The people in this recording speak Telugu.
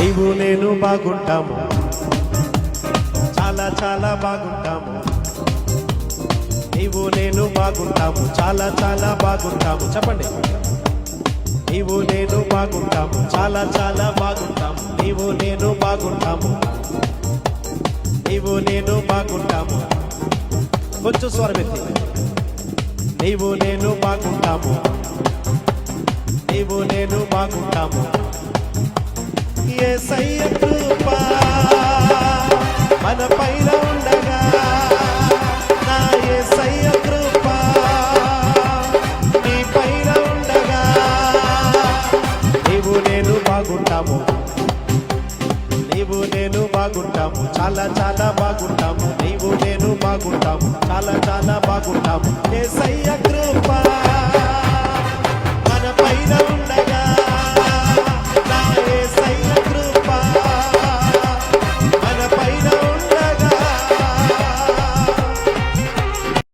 నీవు నేను బాగుంటాము, చాలా చాలా బాగుంటాము. నీవు నేను బాగుంటాము, చాలా చాలా బాగుంటాము. చెప్పండి. నీవు నేను బాగుంటాము, చాలా చాలా బాగుంటాము. నీవు నేను బాగుంటాము, నీవు నేను బాగుంటాము. కొంచెం స్వరమెత్తి. నీవు నేను బాగుంటాము, నీవు నేను బాగుంటాము. యేసయ్య కృప మన పైన ఉండగా, నా యేసయ్య కృప నీ పైన ఉండగా, నీవు నేను బాగుంటాము, నీవు నేను బాగుంటాము, చాలా చాలా బాగుంటాము. నీవు నేను బాగుంటాము, చాలా చాలా బాగుంటాము. యేసయ్య కృప మన పైన